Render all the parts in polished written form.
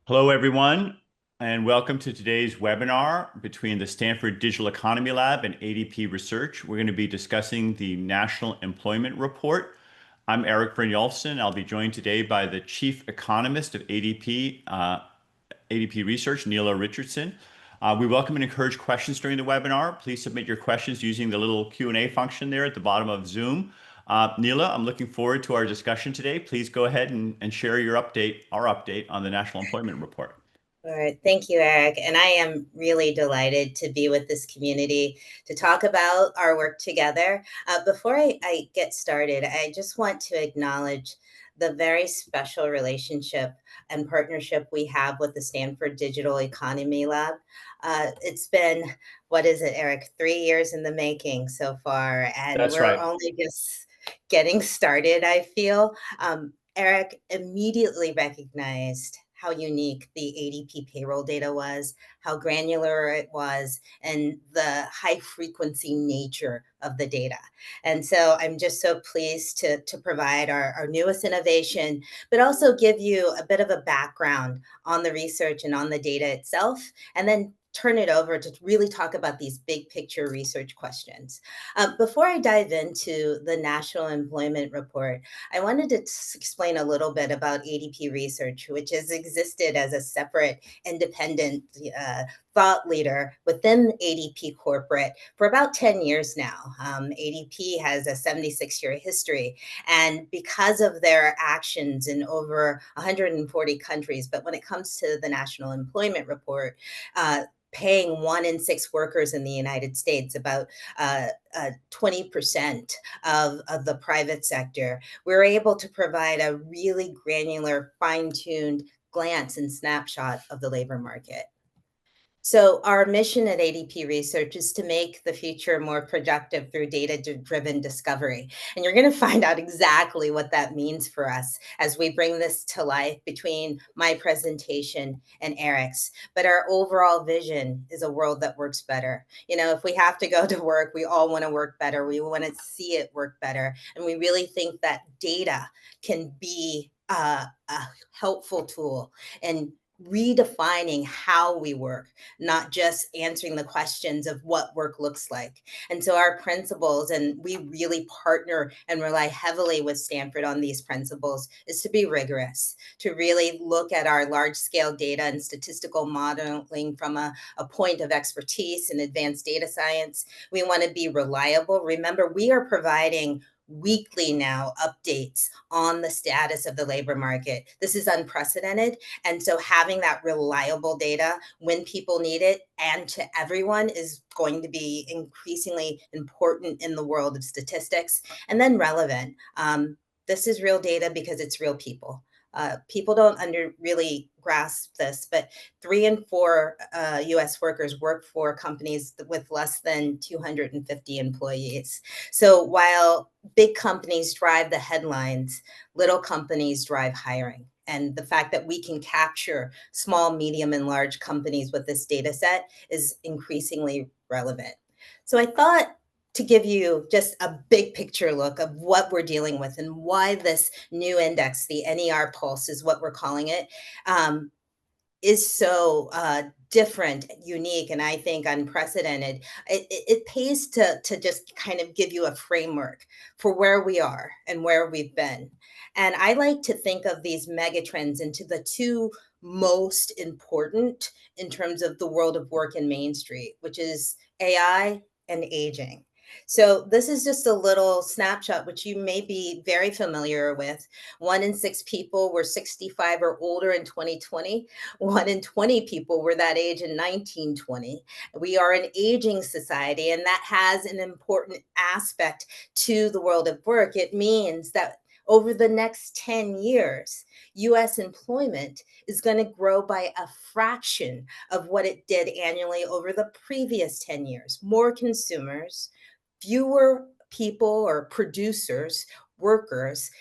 Hello, everyone, and welcome to today's webinar between the Stanford Digital Economy Lab and ADP Research. We're going to be discussing the National Employment Report. I'm Erik Brynjolfsson. I'll be joined today by the Chief Economist of ADP Research, Nela Richardson. We welcome and encourage questions during the webinar. Please submit your questions using the little Q&A function there at the bottom of Zoom. Nela, I'm looking forward to our discussion today. Please go ahead and share our update on the National Employment Report. All right. Thank you, Erik. And I am really delighted to be with this community to talk about our work together. Before I get started, I just want to acknowledge the very special relationship and partnership we have with the Stanford Digital Economy Lab. It's been, what is it, Erik, 3 years in the making so far, and That's we're right. only just getting started, I feel. Erik immediately recognized how unique the ADP payroll data was, how granular it was, and the high frequency nature of the data. And so I'm just so pleased to provide our newest innovation, but also give you a bit of a background on the research and on the data itself, and then turn it over to really talk about these big picture research questions. Before I dive into the National Employment Report, I wanted to explain a little bit about ADP Research, which has existed as a separate independent thought leader within ADP corporate for about 10 years now. ADP has a 76-year history, and because of their actions in over 140 countries, but when it comes to the National Employment Report, paying 1 in 6 workers in the United States, about 20% of the private sector, we're able to provide a really granular, fine-tuned glance and snapshot of the labor market. So our mission at ADP Research is to make the future more productive through data-driven discovery. And you're going to find out exactly what that means for us as we bring this to life between my presentation and Erik's. But our overall vision is a world that works better. You know, if we have to go to work, we all want to work better. We want to see it work better. And we really think that data can be a helpful tool in redefining how we work, not just answering the questions of what work looks like. And so our principles, and we really partner and rely heavily with Stanford on these principles, is to be rigorous, to really look at our large scale data and statistical modeling from a point of expertise in advanced data science. We want to be reliable. Remember, we are providing weekly now updates on the status of the labor market. This is unprecedented. And so having that reliable data when people need it and to everyone is going to be increasingly important in the world of statistics. And then relevant. This is real data because it's real people. People don't really grasp this, but 3 in 4 US workers work for companies with less than 250 employees. So while big companies drive the headlines, little companies drive hiring. And the fact that we can capture small, medium, and large companies with this data set is increasingly relevant. So I thought to give you just a big picture look of what we're dealing with and why this new index, the NER Pulse is what we're calling it, is so different, unique, and I think unprecedented. It pays to just kind of give you a framework for where we are and where we've been. And I like to think of these megatrends into the 2 most important in terms of the world of work in Main Street, which is AI and aging. So this is just a little snapshot, which you may be very familiar with. 1 in 6 people were 65 or older in 2020. 1 in 20 people were that age in 1920. We are an aging society, and that has an important aspect to the world of work. It means that over the next 10 years, US employment is going to grow by a fraction of what it did annually over the previous 10 years. More consumers, fewer people or producers, workers,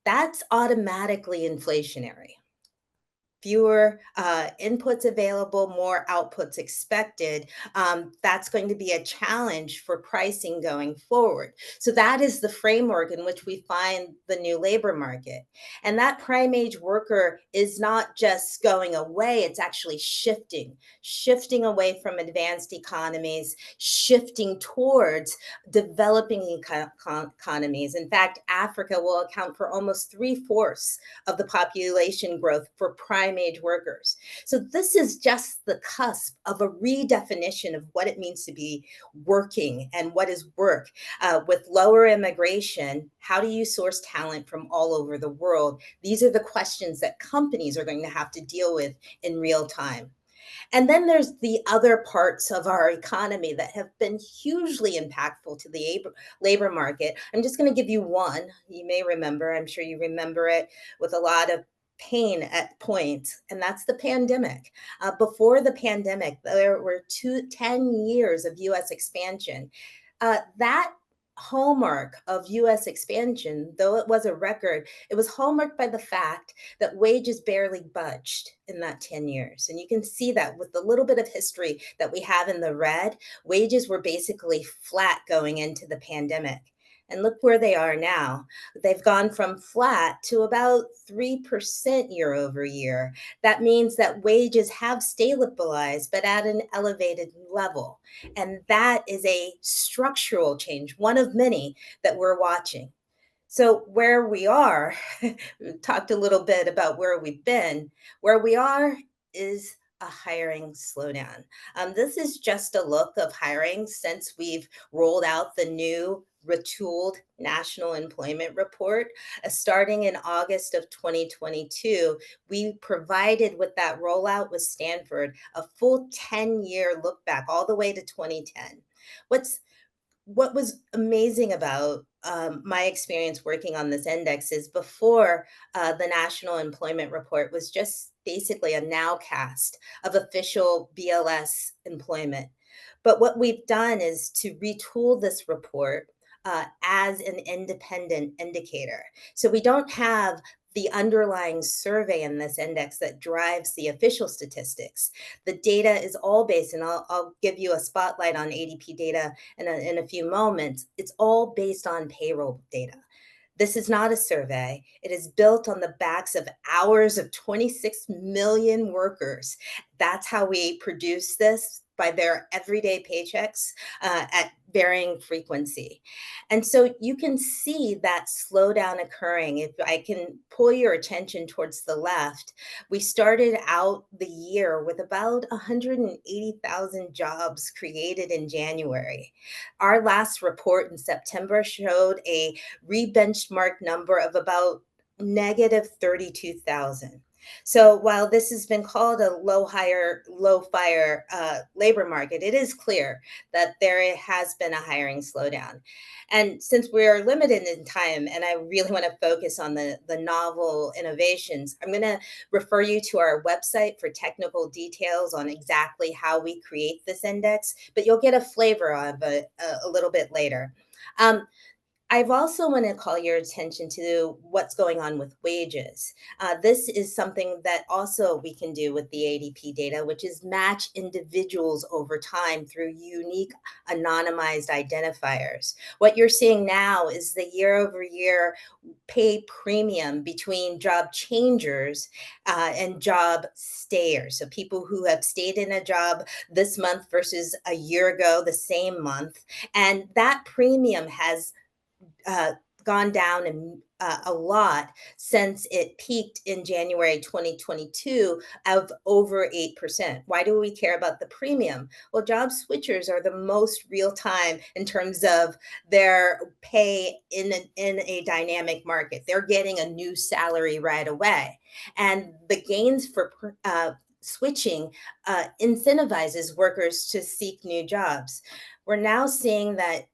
that's automatically inflationary. fewer inputs available, more outputs expected, that's going to be a challenge for pricing going forward. So that is the framework in which we find the new labor market. And that prime age worker is not just going away, it's actually shifting away from advanced economies, shifting towards developing economies. In fact, Africa will account for almost 3/4 of the population growth for prime age workers. So this is just the cusp of a redefinition of what it means to be working and what is work. With lower immigration, how do you source talent from all over the world? These are the questions that companies are going to have to deal with in real time. And then there's the other parts of our economy that have been hugely impactful to the labor market. I'm just going to give you one. You may remember, I'm sure you remember it with a lot of pain at points, and that's the pandemic. Before the pandemic, there were 10 years of US expansion. That hallmark of US expansion, though it was a record, it was hallmarked by the fact that wages barely budged in that 10 years. And you can see that with the little bit of history that we have in the red, wages were basically flat going into the pandemic. And look where they are now. They've gone from flat to about 3% year over year. That means that wages have stabilized, but at an elevated level. And that is a structural change, one of many that we're watching. So, where we are, we talked a little bit about where we've been. Where we are is a hiring slowdown. This is just a look of hiring since we've rolled out the new retooled National Employment Report. Starting in August of 2022, we provided with that rollout with Stanford a full 10-year look back all the way to 2010. What was amazing about my experience working on this index is before the National Employment Report was just basically a nowcast of official BLS employment. But what we've done is to retool this report as an independent indicator. So we don't have the underlying survey in this index that drives the official statistics. The data is all based, and I'll give you a spotlight on ADP data in a few moments. It's all based on payroll data. This is not a survey. It is built on the backs of hours of 26 million workers. That's how we produce this by their everyday paychecks at varying frequency. And so you can see that slowdown occurring. If I can pull your attention towards the left, we started out the year with about 180,000 jobs created in January. Our last report in September showed a re-benchmark number of about negative 32,000. So while this has been called a low fire labor market, it is clear that there has been a hiring slowdown. And since we are limited in time, and I really want to focus on the novel innovations, I'm going to refer you to our website for technical details on exactly how we create this index, but you'll get a flavor of it a little bit later. I've also want to call your attention to what's going on with wages. This is something that also we can do with the ADP data, which is match individuals over time through unique anonymized identifiers. What you're seeing now is the year over year pay premium between job changers and job stayers. So people who have stayed in a job this month versus a year ago, the same month. And that premium has gone down a lot since it peaked in January 2022 of over 8%. Why do we care about the premium? Well, job switchers are the most real time in terms of their pay in a dynamic market. They're getting a new salary right away. And the gains for switching incentivizes workers to seek new jobs. We're now seeing that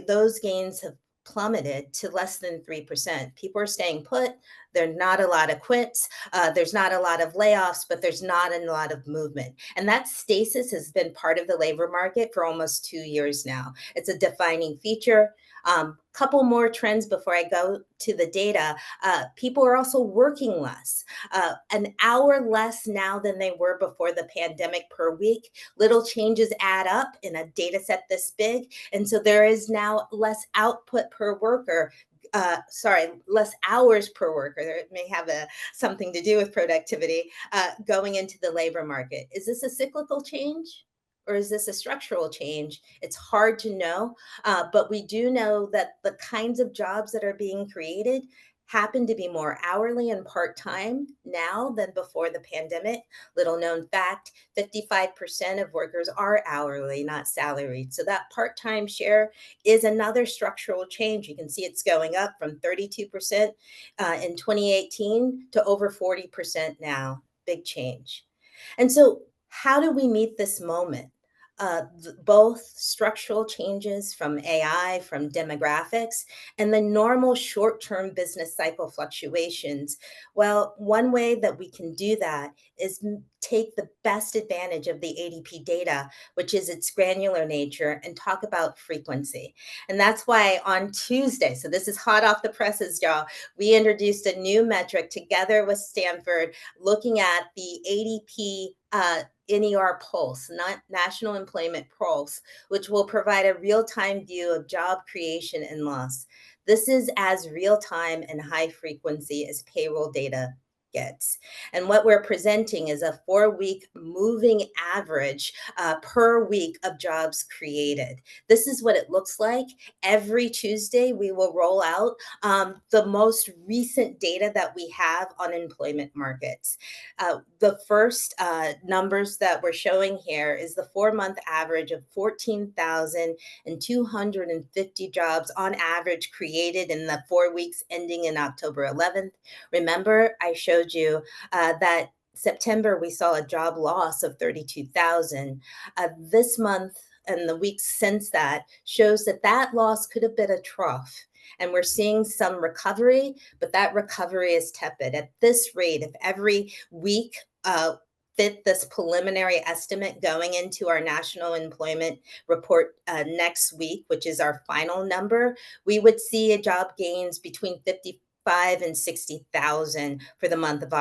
those gains have plummeted to less than 3%. People are staying put. There are not a lot of quits. There's not a lot of layoffs, but there's not a lot of movement. And that stasis has been part of the labor market for almost 2 years now. It's a defining feature. Couple more trends before I go to the data. People are also working less, an hour less now than they were before the pandemic per week. Little changes add up in a data set this big. And so there is now less output per worker. Less hours per worker. It may have something to do with productivity going into the labor market. Is this a cyclical change? Or is this a structural change? It's hard to know, but we do know that the kinds of jobs that are being created happen to be more hourly and part-time now than before the pandemic. Little known fact, 55% of workers are hourly, not salaried. So that part-time share is another structural change. You can see it's going up from 32% in 2018 to over 40% now. Big change. And so how do we meet this moment? Both structural changes from AI, from demographics, and the normal short-term business cycle fluctuations. Well, one way that we can do that is take the best advantage of the ADP data, which is its granular nature, and talk about frequency. And that's why on Tuesday, so this is hot off the presses, y'all, we introduced a new metric together with Stanford, looking at the ADP NER Pulse, not National Employment Pulse, which will provide a real-time view of job creation and loss. This is as real-time and high frequency as payroll data gets. And what we're presenting is a 4-week moving average per week of jobs created. This is what it looks like. Every Tuesday, we will roll out the most recent data that we have on employment markets. The first numbers that we're showing here is the 4-month average of 14,250 jobs on average created in the 4 weeks ending in October 11th. Remember, I showed you that September we saw a job loss of 32,000. This month and the weeks since that shows that that loss could have been a trough. And we're seeing some recovery, but that recovery is tepid. At this rate, if every week fit this preliminary estimate going into our national employment report next week, which is our final number, we would see a job gains between 55 and 60,000 for the month of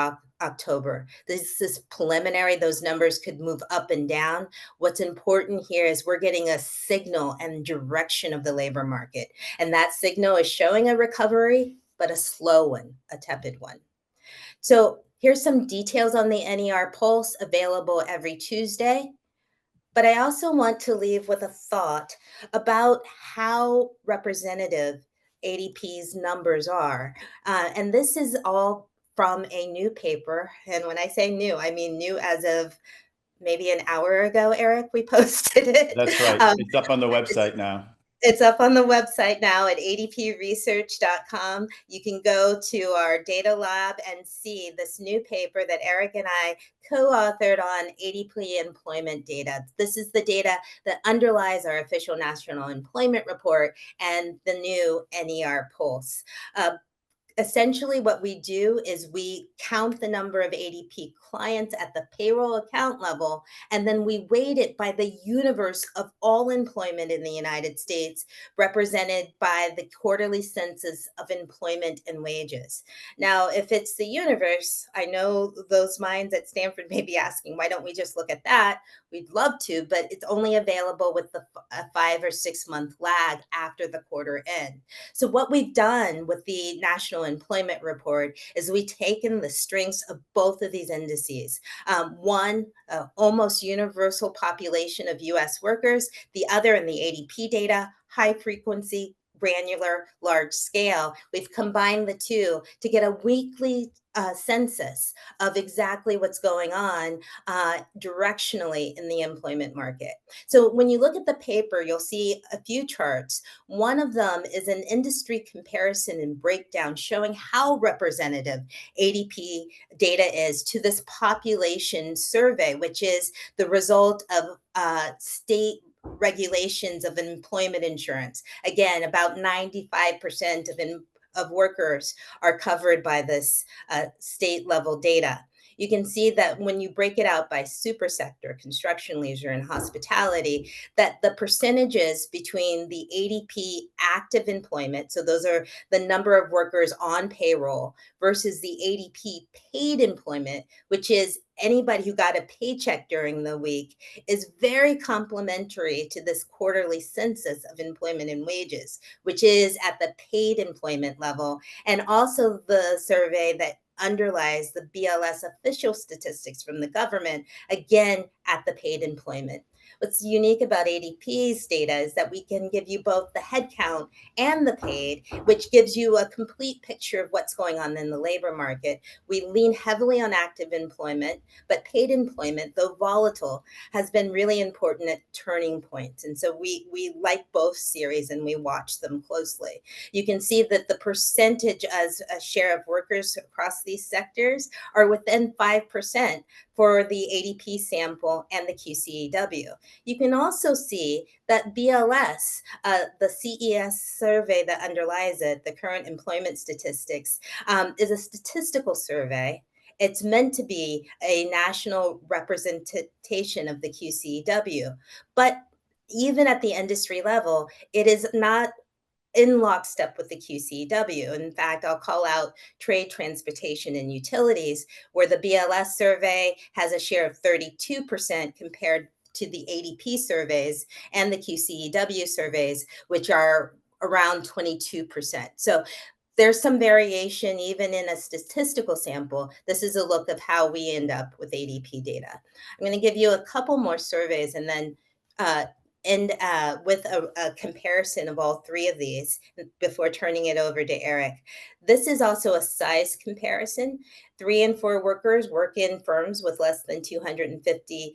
October. This is preliminary. Those numbers could move up and down. What's important here is we're getting a signal and direction of the labor market. And that signal is showing a recovery, but a slow one, a tepid one. So here's some details on the NER Pulse available every Tuesday. But I also want to leave with a thought about how representative ADP's numbers are. And this is all from a new paper. And when I say new, I mean new as of maybe an hour ago, Erik, we posted it. That's right. It's up on the website now. It's up on the website now at adpresearch.com. You can go to our data lab and see this new paper that Erik and I co-authored on ADP employment data. This is the data that underlies our official National Employment Report and the new NER Pulse. Essentially, what we do is we count the number of ADP clients at the payroll account level, and then we weight it by the universe of all employment in the United States, represented by the quarterly census of employment and wages. Now, if it's the universe, I know those minds at Stanford may be asking, why don't we just look at that? We'd love to, but it's only available with a 5 or 6 month lag after the quarter end. So what we've done with the National Employment Report is we've taken the strengths of both of these indices. One, almost universal population of US workers, the other in the ADP data, high frequency, granular, large scale. We've combined the two to get a weekly census of exactly what's going on directionally in the employment market. So when you look at the paper, you'll see a few charts. One of them is an industry comparison and breakdown showing how representative ADP data is to this population survey, which is the result of state regulations of employment insurance. Again, about 95% of workers are covered by this state level data. You can see that when you break it out by super sector, construction, leisure, and hospitality, that the percentages between the ADP active employment, so those are the number of workers on payroll, versus the ADP paid employment, which is anybody who got a paycheck during the week, is very complementary to this quarterly census of employment and wages, which is at the paid employment level, and also the survey that underlies the BLS official statistics from the government, again at the paid employment. What's unique about ADP's data is that we can give you both the headcount and the paid, which gives you a complete picture of what's going on in the labor market. We lean heavily on active employment, but paid employment, though volatile, has been really important at turning points. And so we like both series and we watch them closely. You can see that the percentage as a share of workers across these sectors are within 5% for the ADP sample and the QCEW. You can also see that BLS, the CES survey that underlies it, the current employment statistics, is a statistical survey. It's meant to be a national representation of the QCEW, but even at the industry level, it is not in lockstep with the QCEW. In fact, I'll call out trade, transportation, and utilities, where the BLS survey has a share of 32% compared to the ADP surveys and the QCEW surveys, which are around 22%. So there's some variation even in a statistical sample. This is a look of how we end up with ADP data. I'm going to give you a couple more surveys and then end with a comparison of all three of these before turning it over to Erik. This is also a size comparison. 3 in 4 workers work in firms with less than 250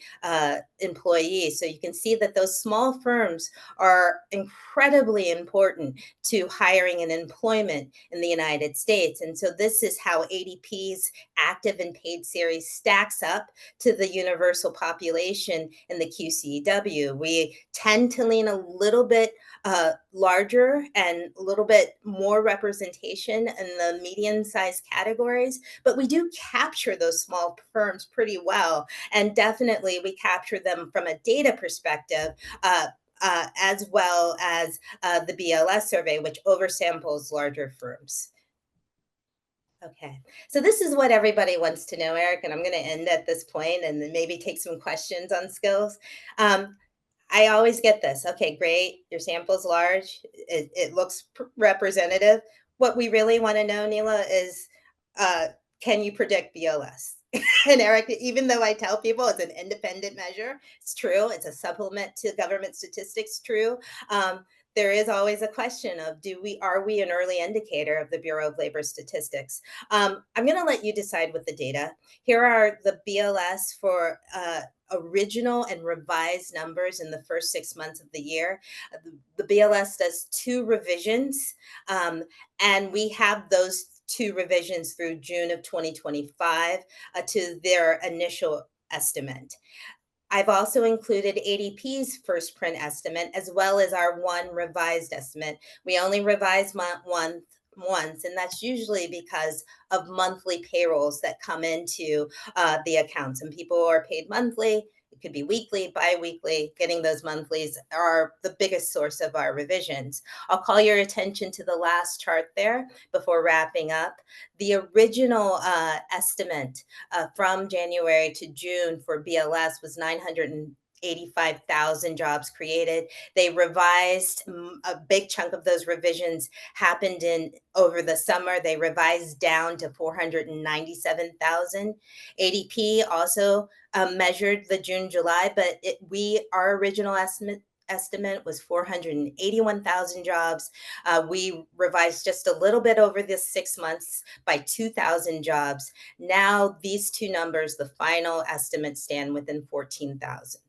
employees. So you can see that those small firms are incredibly important to hiring and employment in the United States. And so this is how ADP's active and paid series stacks up to the universal population in the QCEW. We tend to lean a little bit larger and a little bit more representation in the medium-sized categories, but we do capture those small firms pretty well. And definitely we capture them from a data perspective, as well as the BLS survey, which oversamples larger firms. Okay, so this is what everybody wants to know, Erik, and I'm going to end at this point and then maybe take some questions on skills. I always get this. Okay, great. Your sample's large. It looks representative. What we really want to know, Nela, is can you predict BLS? And Erik, even though I tell people it's an independent measure, it's true. It's a supplement to government statistics, true. There is always a question of are we an early indicator of the Bureau of Labor Statistics? I'm going to let you decide with the data. Here are the BLS for original and revised numbers in the first 6 months of the year. The BLS does 2 revisions, and we have those 2 revisions through June of 2025 to their initial estimate. I've also included ADP's first print estimate as well as our 1 revised estimate. We only revise once, and that's usually because of monthly payrolls that come into the accounts, and people are paid monthly. It could be weekly, bi-weekly. Getting those monthlies are the biggest source of our revisions. I'll call your attention to the last chart there before wrapping up. The original estimate from January to June for BLS was 985,000 jobs created. They revised, a big chunk of those revisions happened over the summer. They revised down to 497,000. ADP also measured the June, July, but our original estimate was 481,000 jobs. We revised just a little bit over this 6 months by 2,000 jobs. Now these 2 numbers, the final estimates, stand within 14,000.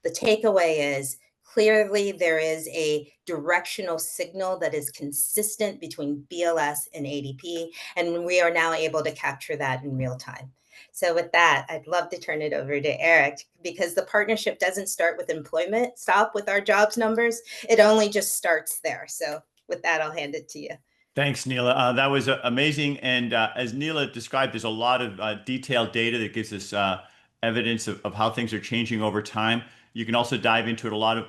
The takeaway is clearly there is a directional signal that is consistent between BLS and ADP, and we are now able to capture that in real time. So with that, I'd love to turn it over to Erik, because the partnership doesn't start with employment, stop with our jobs numbers. It only just starts there. So with that, I'll hand it to you. Thanks, Nela. That was amazing. And as Nela described, there's a lot of detailed data that gives us evidence of how things are changing over time. You can also dive into it a lot of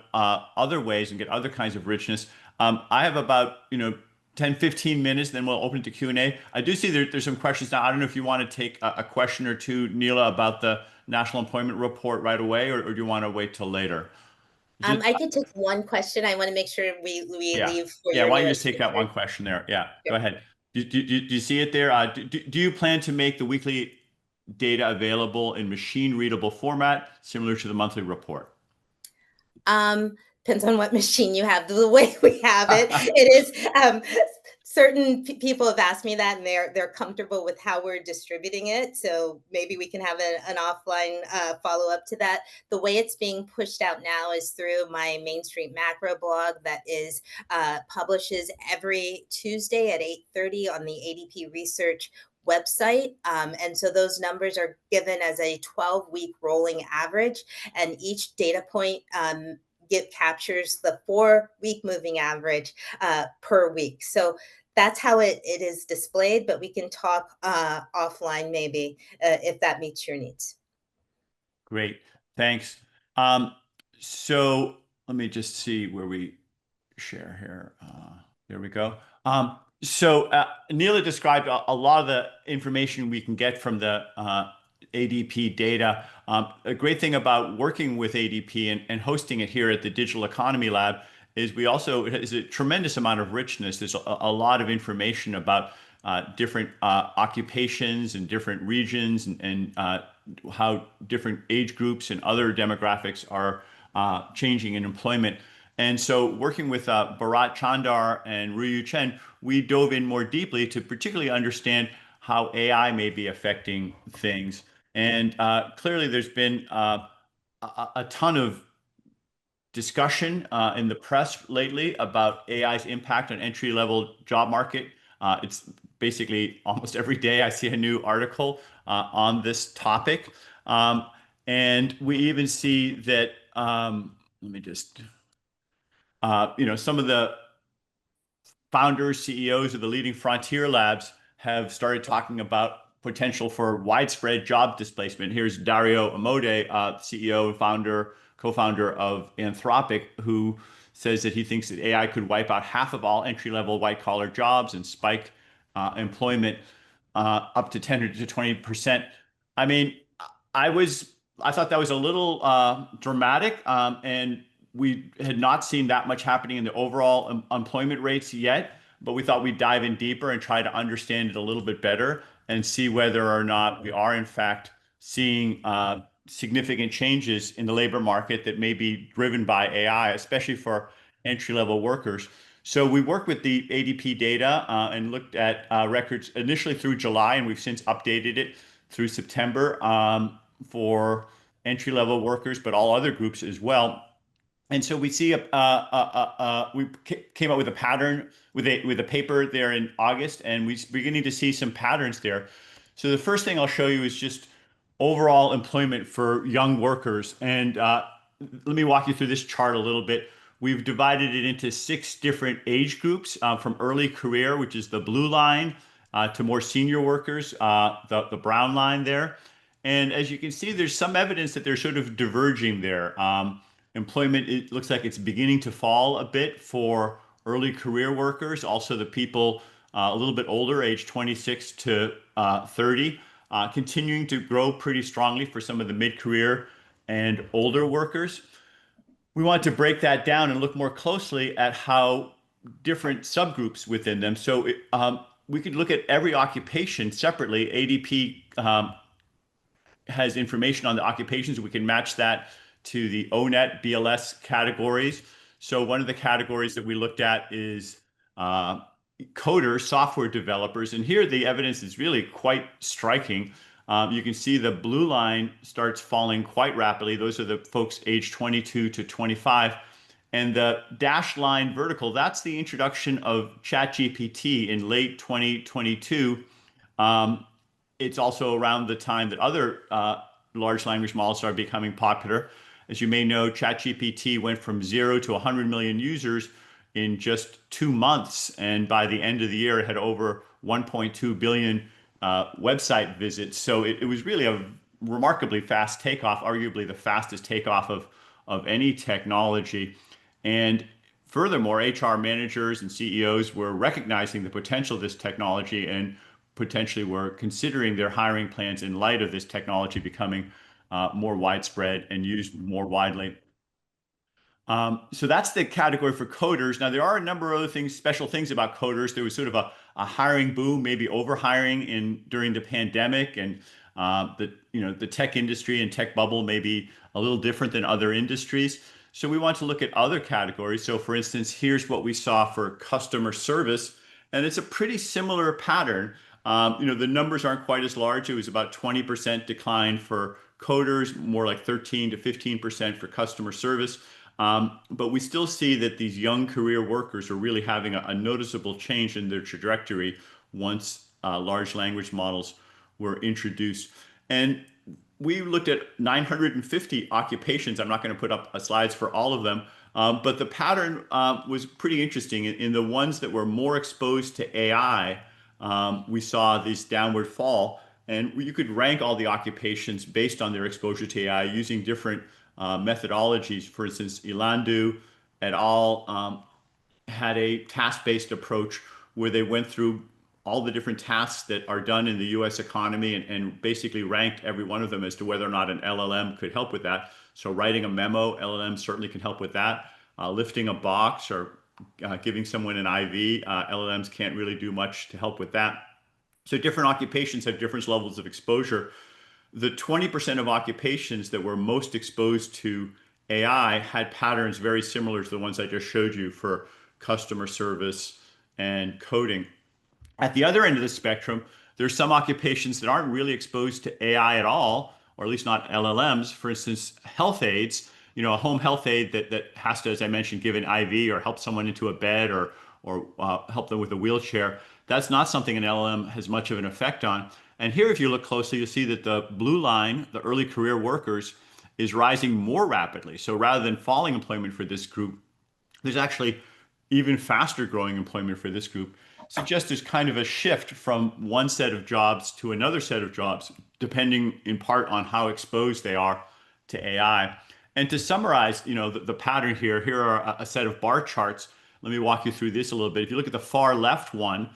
other ways and get other kinds of richness. I have about, 10, 15 minutes, then we'll open it to Q&A. I do see there's some questions now. I don't know if you want to take a question or two, Nela, about the National Employment Report right away, or do you want to wait till later? Just, I could take one question. I want to make sure we yeah. leave for Yeah. your Why don't you newest just take that speaker. one question there? Yeah. Go Sure. ahead. Do you see it there? Do you plan to make the weekly data available in machine readable format, similar to the monthly report? Depends on what machine you have. The way we have it, it is certain people have asked me that, and they're comfortable with how we're distributing it. So maybe we can have an offline follow up to that. The way it's being pushed out now is through my Main Street Macro blog that is publishes every Tuesday at 8:30 on the ADP Research website. And so those numbers are given as a 12-week rolling average, and each data point captures the 4-week moving average per week. So that's how it is displayed, but we can talk offline maybe if that meets your needs. Great. Thanks. Um, so let me just see where we share here. There we go. Neela described a lot of the information we can get from the ADP data. A great thing about working with ADP and hosting it here at the Digital Economy Lab is it has a tremendous amount of richness. There's a lot of information about different occupations and different regions and how different age groups and other demographics are changing in employment. And so working with Bharat Chandar and Ruyu Chen, we dove in more deeply to particularly understand how AI may be affecting things. And clearly there's been a ton of discussion in the press lately about AI's impact on entry-level job market. It's basically almost every day I see a new article on this topic. And we even see that, let me just some of the founders, CEOs of the leading frontier labs have started talking about potential for widespread job displacement. Here's Dario Amodei, CEO and co-founder of Anthropic, who says that he thinks that AI could wipe out half of all entry-level white-collar jobs and spike employment up to 10 to 20%. I mean, I thought that was a little dramatic, and we had not seen that much happening in the overall employment rates yet, but we thought we'd dive in deeper and try to understand it a little bit better and see whether or not we are in fact seeing significant changes in the labor market that may be driven by AI, especially for entry-level workers. So we worked with the ADP data and looked at records initially through July, and we've since updated it through September for entry-level workers, but all other groups as well. And so we see we came up with a pattern with a paper there in August, and we're beginning to see some patterns there. So the first thing I'll show you is just overall employment for young workers. And let me walk you through this chart a little bit. We've divided it into 6 different age groups from early career, which is the blue line, to more senior workers, the brown line there. And as you can see, there's some evidence that they're sort of diverging there. Employment, it looks like it's beginning to fall a bit for early career workers, also the people a little bit older, age 26 to 30, continuing to grow pretty strongly for some of the mid-career and older workers. We want to break that down and look more closely at how different subgroups within them. So we could look at every occupation separately. ADP has information on the occupations. We can match that to the ONET BLS categories. So one of the categories that we looked at is coders, software developers. And here the evidence is really quite striking. You can see the blue line starts falling quite rapidly. Those are the folks aged 22 to 25. And the dashed line vertical, that's the introduction of ChatGPT in late 2022. It's also around the time that other large language models are becoming popular. As you may know, ChatGPT went from 0 to 100 million users in just 2 months. And by the end of the year, it had over 1.2 billion website visits. So it was really a remarkably fast takeoff, arguably the fastest takeoff of any technology. And furthermore, HR managers and CEOs were recognizing the potential of this technology and potentially were considering their hiring plans in light of this technology becoming more widespread and used more widely. So that's the category for coders. Now, there are a number of other things, special things about coders. There was sort of a hiring boom, maybe overhiring during the pandemic, and the tech industry and tech bubble may be a little different than other industries. So we want to look at other categories. So for instance, here's what we saw for customer service, and it's a pretty similar pattern. The numbers aren't quite as large. It was about 20% decline for coders, more like 13 to 15% for customer service. But we still see that these young career workers are really having a noticeable change in their trajectory once large language models were introduced. And we looked at 950 occupations. I'm not going to put up slides for all of them, but the pattern was pretty interesting. In the ones that were more exposed to AI, we saw this downward fall. And you could rank all the occupations based on their exposure to AI using different methodologies. For instance, Ilandu et al. Had a task-based approach where they went through all the different tasks that are done in the US economy and basically ranked every one of them as to whether or not an LLM could help with that. So writing a memo, LLM certainly can help with that. Lifting a box or giving someone an IV, LLMs can't really do much to help with that. So different occupations have different levels of exposure. The 20% of occupations that were most exposed to AI had patterns very similar to the ones I just showed you for customer service and coding. At the other end of the spectrum, there's some occupations that aren't really exposed to AI at all, or at least not LLMs. For instance, health aides, a home health aide that has to, as I mentioned, give an IV or help someone into a bed or help them with a wheelchair. That's not something an LLM has much of an effect on. And here, if you look closely, you'll see that the blue line, the early career workers, is rising more rapidly. So rather than falling employment for this group, there's actually even faster growing employment for this group. Suggests there's kind of a shift from one set of jobs to another set of jobs, depending in part on how exposed they are to AI. And to summarize, the pattern here are a set of bar charts. Let me walk you through this a little bit. If you look at the far left one,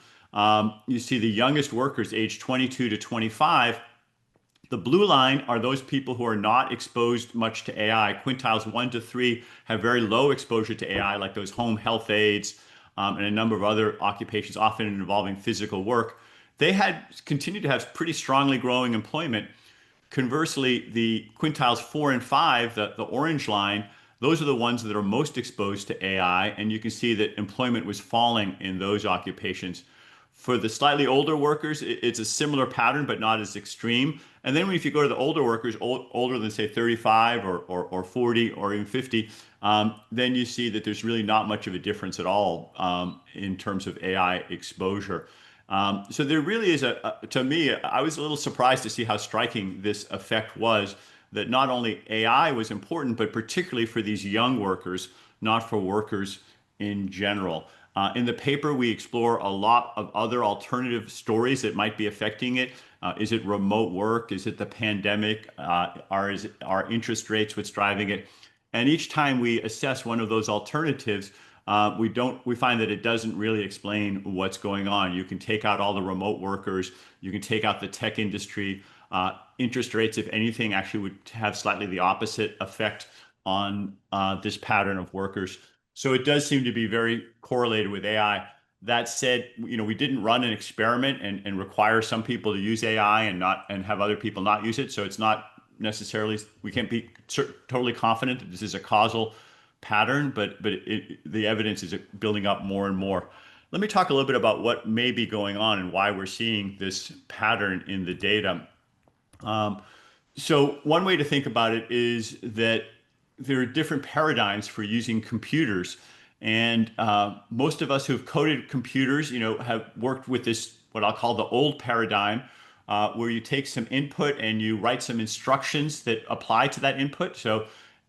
you see the youngest workers, age 22 to 25. The blue line are those people who are not exposed much to AI. Quintiles 1 to 3 have very low exposure to AI, like those home health aides and a number of other occupations, often involving physical work. They had continued to have pretty strongly growing employment. Conversely, the quintiles 4 and 5, the orange line, those are the ones that are most exposed to AI, and you can see that employment was falling in those occupations. For the slightly older workers, it's a similar pattern, but not as extreme. And then if you go to the older workers, older than say 35 or 40 or even 50, then you see that there's really not much of a difference at all in terms of AI exposure. So there really is to me, I was a little surprised to see how striking this effect was, that not only AI was important, but particularly for these young workers, not for workers in general. In the paper, we explore a lot of other alternative stories that might be affecting it. Is it remote work? Is it the pandemic? Are interest rates what's driving it? And each time we assess one of those alternatives, we find that it doesn't really explain what's going on. You can take out all the remote workers, you can take out the tech industry. Interest rates, if anything, actually would have slightly the opposite effect on this pattern of workers. So it does seem to be very correlated with AI. That said, we didn't run an experiment and require some people to use AI and have other people not use it. So it's not necessarily, we can't be totally confident that this is a causal pattern, but the evidence is building up more and more. Let me talk a little bit about what may be going on and why we're seeing this pattern in the data. So one way to think about it is that there are different paradigms for using computers. And most of us who've coded computers, have worked with this, what I'll call the old paradigm, where you take some input and you write some instructions that apply to that input. So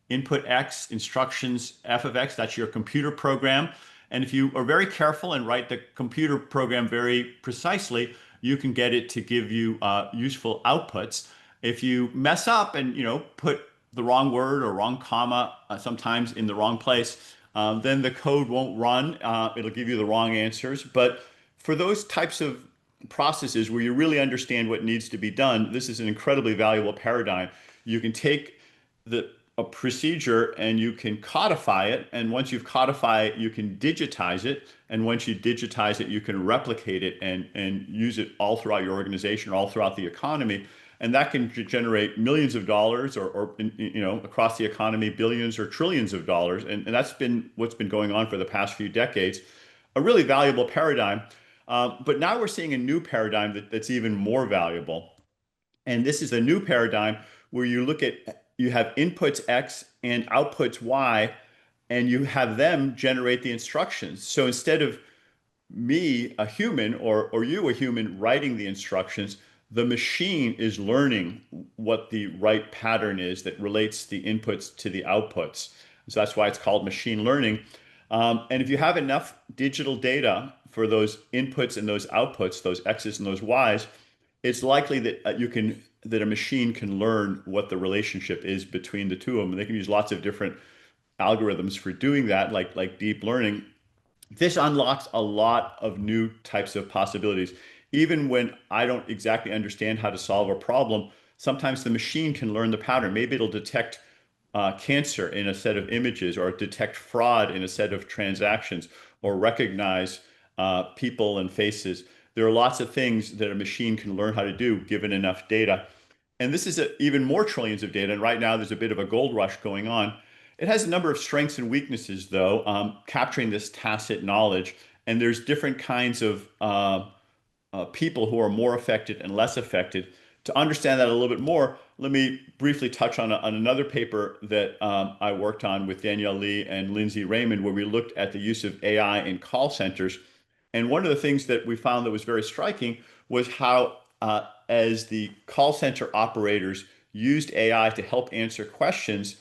input X, instructions F of X, that's your computer program. And if you are very careful and write the computer program very precisely, you can get it to give you useful outputs. If you mess up and put the wrong word or wrong comma sometimes in the wrong place, then the code won't run. It'll give you the wrong answers. But for those types of processes where you really understand what needs to be done, this is an incredibly valuable paradigm. You can take a procedure and you can codify it. And once you've codified it, you can digitize it. And once you digitize it, you can replicate it and use it all throughout your organization, all throughout the economy. And that can generate millions of dollars or across the economy, billions or trillions of dollars. And that's been what's been going on for the past few decades. A really valuable paradigm. But now we're seeing a new paradigm that's even more valuable. And this is a new paradigm where you have inputs X and outputs Y, and you have them generate the instructions. So instead of me, a human, or you, a human, writing the instructions, the machine is learning what the right pattern is that relates the inputs to the outputs. So that's why it's called machine learning. And if you have enough digital data for those inputs and those outputs, those X's and those Y's, it's likely that that a machine can learn what the relationship is between the two of them. They can use lots of different algorithms for doing that, like deep learning. This unlocks a lot of new types of possibilities. Even when I don't exactly understand how to solve a problem, sometimes the machine can learn the pattern. Maybe it'll detect cancer in a set of images, or detect fraud in a set of transactions, or recognize people and faces. There are lots of things that a machine can learn how to do given enough data. And this is even more trillions of data. And right now, there's a bit of a gold rush going on. It has a number of strengths and weaknesses, though, capturing this tacit knowledge. And there's different kinds of people who are more affected and less affected. To understand that a little bit more, let me briefly touch on another paper that I worked on with Danielle Lee and Lindsay Raymond, where we looked at the use of AI in call centers. And one of the things that we found that was very striking was how, as the call center operators used AI to help answer questions,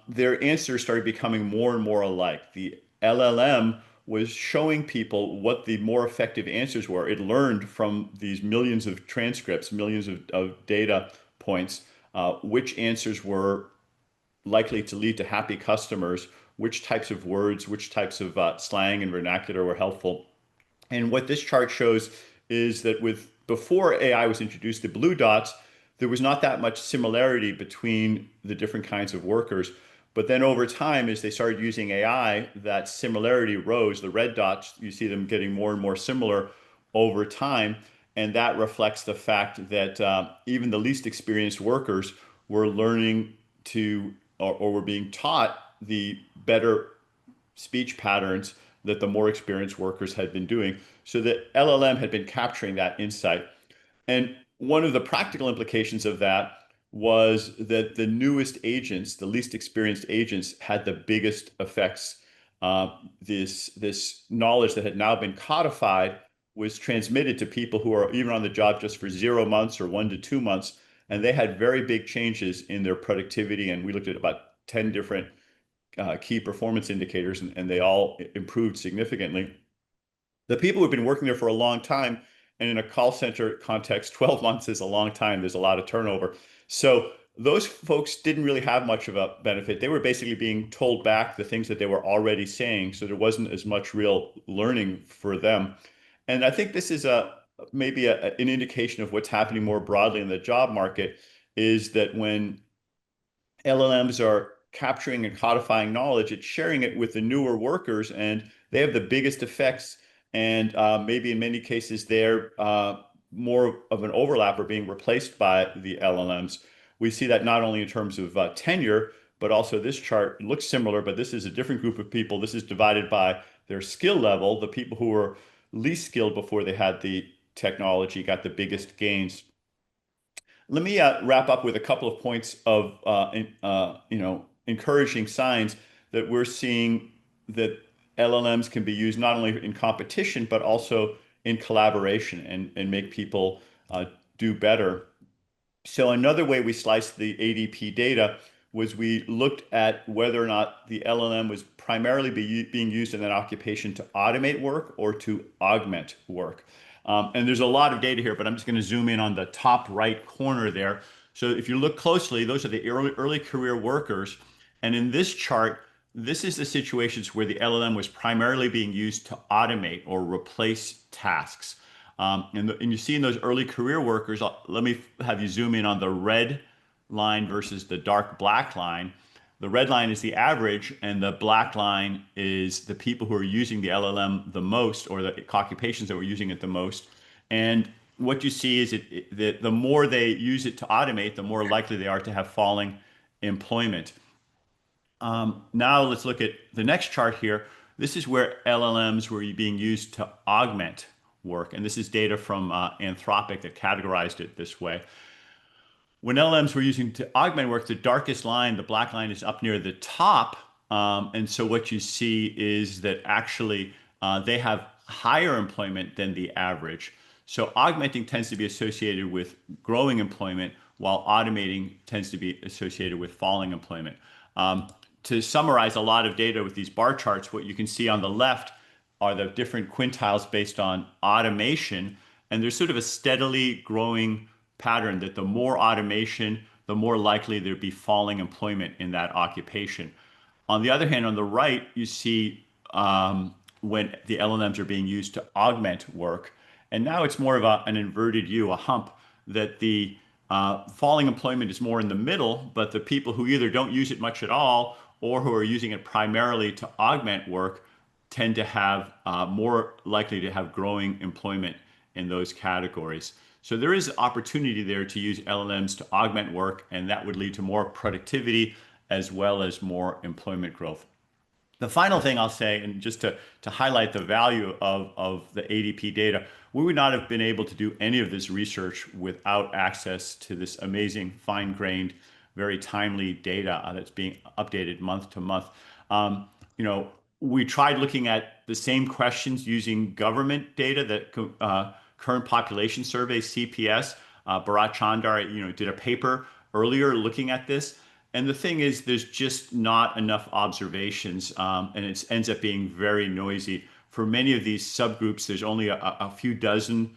their answers started becoming more and more alike. The LLM was showing people what the more effective answers were. It learned from these millions of transcripts, millions of data points, which answers were likely to lead to happy customers, which types of words, which types of slang and vernacular were helpful. And what this chart shows is that before AI was introduced, the blue dots, there was not that much similarity between the different kinds of workers. But then over time, as they started using AI, that similarity rose. The red dots, you see them getting more and more similar over time. And that reflects the fact that even the least experienced workers were learning or were being taught the better speech patterns that the more experienced workers had been doing. So the LLM had been capturing that insight. And one of the practical implications of that was that the newest agents, the least experienced agents, had the biggest effects. This knowledge that had now been codified was transmitted to people who are even on the job just for 0 months or 1 to 2 months, and they had very big changes in their productivity. And we looked at about 10 different key performance indicators, and they all improved significantly. The people who've been working there for a long time, and in a call center context, 12 months is a long time. There's a lot of turnover. So those folks didn't really have much of a benefit. They were basically being told back the things that they were already saying. So there wasn't as much real learning for them. And I think this is maybe an indication of what's happening more broadly in the job market, is that when LLMs are capturing and codifying knowledge, it's sharing it with the newer workers, and they have the biggest effects. And maybe in many cases, they're more of an overlap or being replaced by the LLMs. We see that not only in terms of tenure, but also this chart looks similar, but this is a different group of people. This is divided by their skill level. The people who were least skilled before they had the technology got the biggest gains. Let me wrap up with a couple of points of encouraging signs that we're seeing that LLMs can be used not only in competition but also in collaboration and make people do better. So another way we slice the ADP data was we looked at whether or not the LLM was primarily being used in that occupation to automate work or to augment work. And there's a lot of data here, but I'm just going to zoom in on the top right corner there. So if you look closely, those are the early career workers. And in this chart, this is the situations where the LLM was primarily being used to automate or replace tasks. And you see in those early career workers, let me have you zoom in on the red line versus the dark black line. The red line is the average, and the black line is the people who are using the LLM the most, or the occupations that were using it the most. And what you see is that the more they use it to automate, the more likely they are to have falling employment. Now let's look at the next chart here. This is where LLMs were being used to augment work. And this is data from Anthropic that categorized it this way. When LLMs were using to augment work, the darkest line, the black line, is up near the top. And so what you see is that actually they have higher employment than the average. So augmenting tends to be associated with growing employment, while automating tends to be associated with falling employment. To summarize a lot of data with these bar charts, what you can see on the left are the different quintiles based on automation. And there's sort of a steadily growing pattern that the more automation, the more likely there'd be falling employment in that occupation. On the other hand, on the right, you see when the LLMs are being used to augment work. And now it's more of an inverted U, a hump, that the falling employment is more in the middle, but the people who either don't use it much at all or who are using it primarily to augment work tend to have more likely to have growing employment in those categories. So there is opportunity there to use LLMs to augment work, and that would lead to more productivity as well as more employment growth. The final thing I'll say, and just to highlight the value of the ADP data, we would not have been able to do any of this research without access to this amazing, fine-grained, very timely data that's being updated month to month. We tried looking at the same questions using government data, that current population survey, CPS. Bharat Chandar, did a paper earlier looking at this. And the thing is, there's just not enough observations, and it ends up being very noisy. For many of these subgroups, there's only a few dozen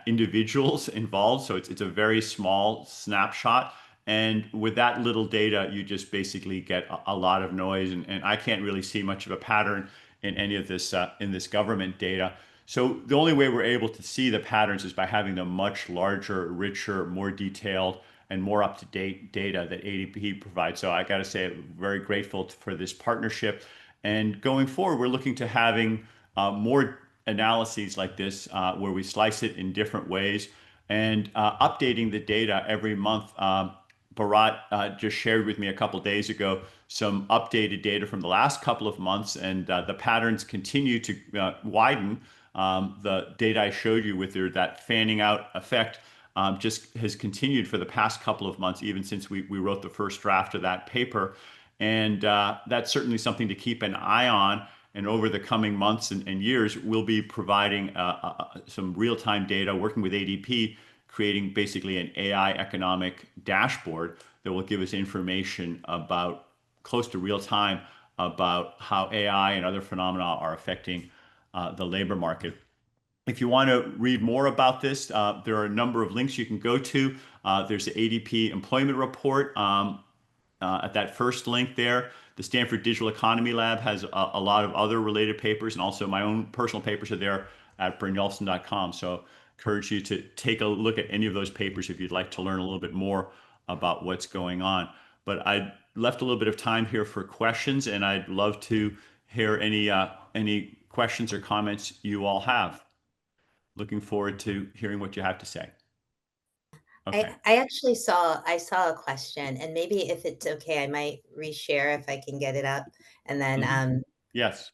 individuals involved, so it's a very small snapshot. And with that little data, you just basically get a lot of noise, and I can't really see much of a pattern in any of this in this government data. So the only way we're able to see the patterns is by having the much larger, richer, more detailed, and more up-to-date data that ADP provides. So I got to say, I'm very grateful for this partnership. And going forward, we're looking to having more analyses like this, where we slice it in different ways, and updating the data every month. Bharat just shared with me a couple days ago some updated data from the last couple of months, and the patterns continue to widen. The data I showed you with that fanning out effect just has continued for the past couple of months, even since we wrote the first draft of that paper. And that's certainly something to keep an eye on. And over the coming months and years, we'll be providing some real-time data, working with ADP, creating basically an AI economic dashboard that will give us information about close to real time about how AI and other phenomena are affecting the labor market. If you want to read more about this, there are a number of links you can go to. There's the ADP Employment Report at that first link there. The Stanford Digital Economy Lab has a lot of other related papers, and also my own personal papers are there at brynjolfsson.com. So encourage you to take a look at any of those papers if you'd like to learn a little bit more about what's going on. But I left a little bit of time here for questions, and I'd love to hear any questions or comments you all have. Looking forward to hearing what you have to say. Okay. I actually saw a question, and maybe if it's okay, I might reshare if I can get it up, and then Yes.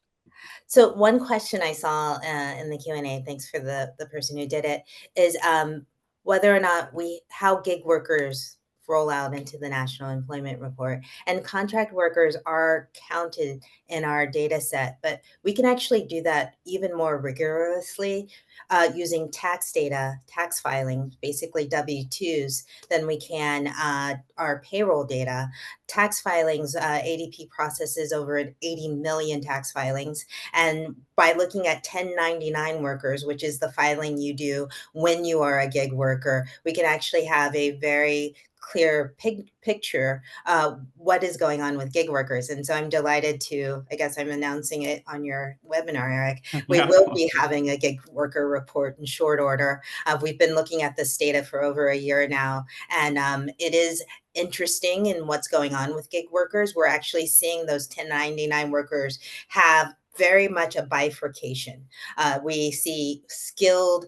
so one question I saw in the Q&A, thanks for the person who did it, is whether or not how gig workers roll out into the National Employment Report. And contract workers are counted in our data set, but we can actually do that even more rigorously using tax data, tax filing, basically W-2s, than we can our payroll data. tax filings, ADP processes over 80 million tax filings. And by looking at 1099 workers, which is the filing you do when you are a gig worker, we can actually have a very clear picture what is going on with gig workers. And so I'm delighted to, I guess I'm announcing it on your webinar, Eric. We Yeah. will be having a gig worker report in short order. We've been looking at this data for over a year now, and it is interesting in what's going on with gig workers. We're actually seeing those 1099 workers have very much a bifurcation. We see skilled,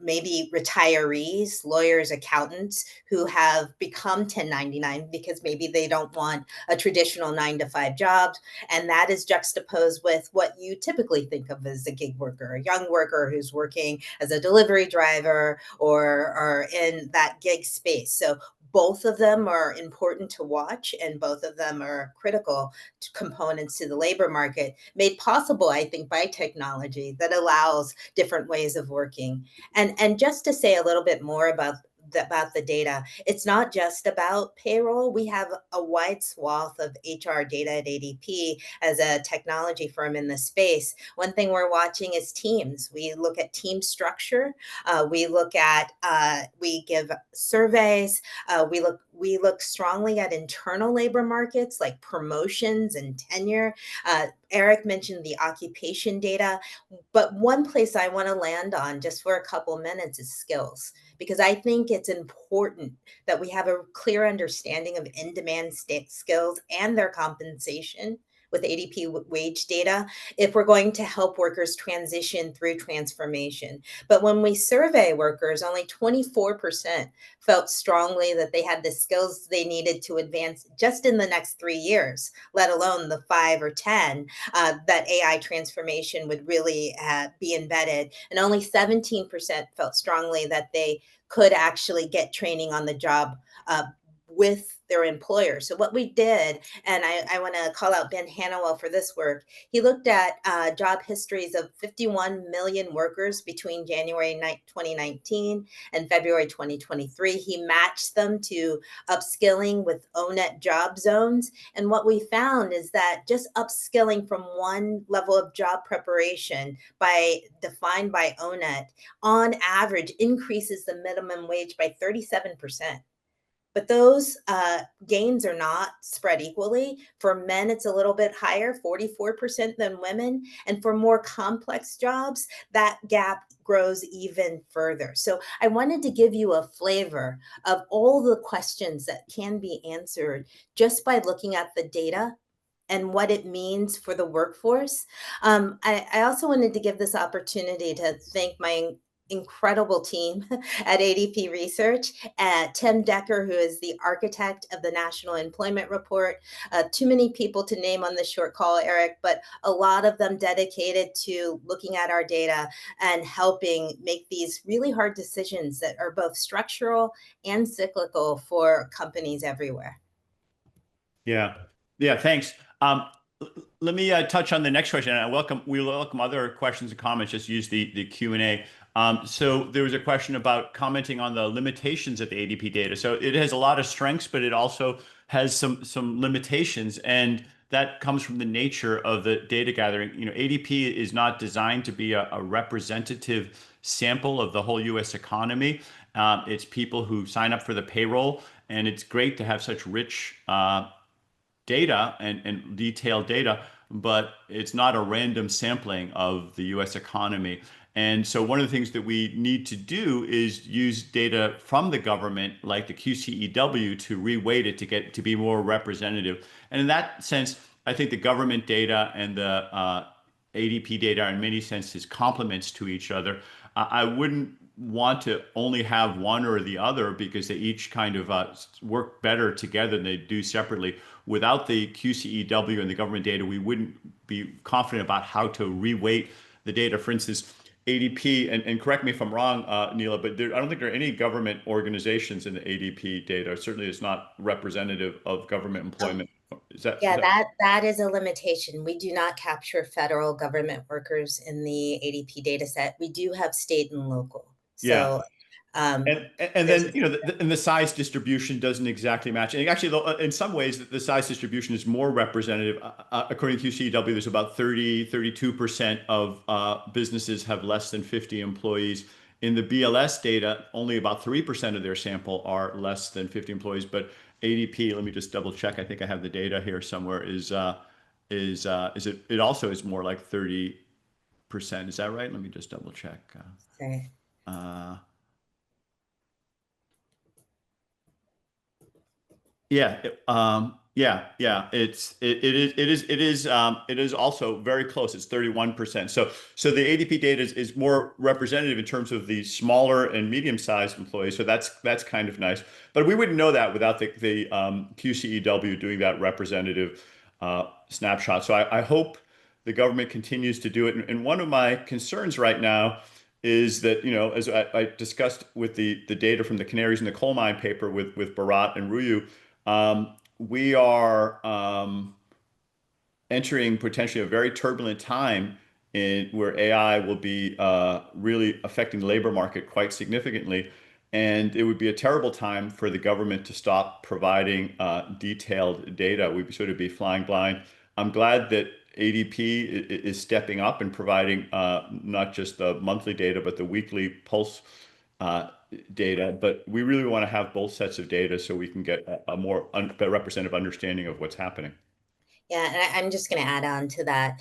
maybe retirees, lawyers, accountants who have become 1099 because maybe they don't want a traditional 9 to 5 job. And that is juxtaposed with what you typically think of as a gig worker, a young worker who's working as a delivery driver or in that gig space. So both of them are important to watch, and both of them are critical components to the labor market, made possible, I think, by technology that allows different ways of working. And just to say a little bit more about the data, it's not just about payroll. We have a wide swath of HR data at ADP as a technology firm in this space. One thing we're watching is teams. We look at team structure. We give surveys. We look strongly at internal labor markets like promotions and tenure. Erik mentioned the occupation data, but one place I want to land on just for a couple minutes is skills, because I think it's important that we have a clear understanding of in-demand skills and their compensation with ADP wage data if we're going to help workers transition through transformation. But when we survey workers, only 24% felt strongly that they had the skills they needed to advance just in the next 3 years, let alone the 5 or 10 that AI transformation would really be embedded. And only 17% felt strongly that they could actually get training on the job with their employer. So what we did, and I want to call out Ben Hannawell for this work, he looked at job histories of 51 million workers between January 2019 and February 2023. He matched them to upskilling with ONET job zones. And what we found is that just upskilling from one level of job preparation defined by ONET on average increases the minimum wage by 37%. But those gains are not spread equally. For men, it's a little bit higher, 44% than women. And for more complex jobs, that gap grows even further. So I wanted to give you a flavor of all the questions that can be answered just by looking at the data and what it means for the workforce. I also wanted to give this opportunity to thank my incredible team at ADP Research, Tim Decker, who is the architect of the National Employment Report. Too many people to name on this short call, Eric, but a lot of them dedicated to looking at our data and helping make these really hard decisions that are both structural and cyclical for companies everywhere. Yeah. Yeah. Thanks. Let me touch on the next question. And we welcome other questions and comments. Just use the Q&A. So there was a question about commenting on the limitations of the ADP data. So it has a lot of strengths, but it also has some limitations, and that comes from the nature of the data gathering. ADP is not designed to be a representative sample of the whole U.S. economy. It's people who sign up for the payroll, and it's great to have such rich data and detailed data, but it's not a random sampling of the US economy. And so one of the things that we need to do is use data from the government, like the QCEW, to reweight it to be more representative. And in that sense, I think the government data and the ADP data are in many senses complements to each other. I wouldn't want to only have one or the other, because they each kind of work better together than they do separately. Without the QCEW and the government data, we wouldn't be confident about how to reweight the data. For instance, ADP, and correct me if I'm wrong, Nela, but I don't think there are any government organizations in the ADP data. Certainly it's not representative of government employment. Yeah, that is a limitation. We do not capture federal government workers in the ADP data set. We do have state and local. Yeah. So And There's then, and the size distribution doesn't exactly match. And actually, in some ways, the size distribution is more representative. According to QCW, there's about 32% of businesses have less than 50 employees. In the BLS data, only about 3% of their sample are less than 50 employees. But ADP, let me just double check. I think I have the data here somewhere. It also is more like 30%. Is that right? Let me just double check. sorry. Uh, Yeah, yeah. It is also very close. It's 31%. So the ADP data is more representative in terms of the smaller and medium-sized employees. So that's kind of nice. But we wouldn't know that without the QCEW doing that representative snapshot. So I hope the government continues to do it. And one of my concerns right now is that, as I discussed with the data from the Canaries and the coal mine paper with Bharat and Ruyu, we are entering potentially a very turbulent time where AI will be really affecting the labor market quite significantly. And it would be a terrible time for the government to stop providing detailed data. We'd sort of be flying blind. I'm glad that ADP is stepping up and providing not just the monthly data, but the weekly pulse uh, data. But we really want to have both sets of data so we can get a more representative understanding of what's happening. Yeah, and I'm just going to add on to that.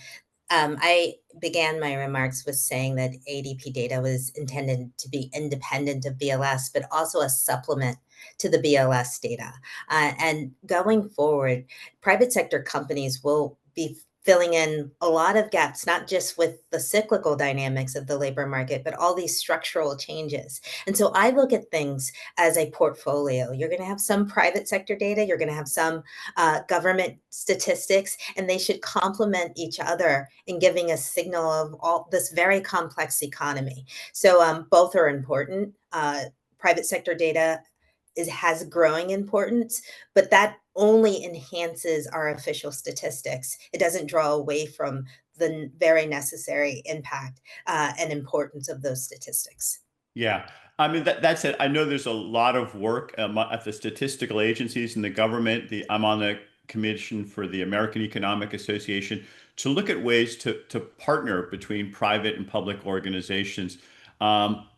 I began my remarks with saying that ADP data was intended to be independent of BLS, but also a supplement to the BLS data. And going forward, private sector companies will be filling in a lot of gaps, not just with the cyclical dynamics of the labor market, but all these structural changes. And so I look at things as a portfolio. You're going to have some private sector data, you're going to have some government statistics, and they should complement each other in giving a signal of all this very complex economy. So both are important. Private sector data has growing importance, but that only enhances our official statistics. It doesn't draw away from the very necessary impact and importance of those statistics. Yeah. I mean, that's it. I know there's a lot of work at the statistical agencies and the government. I'm on the commission for the American Economic Association to look at ways to partner between private and public organizations. Um,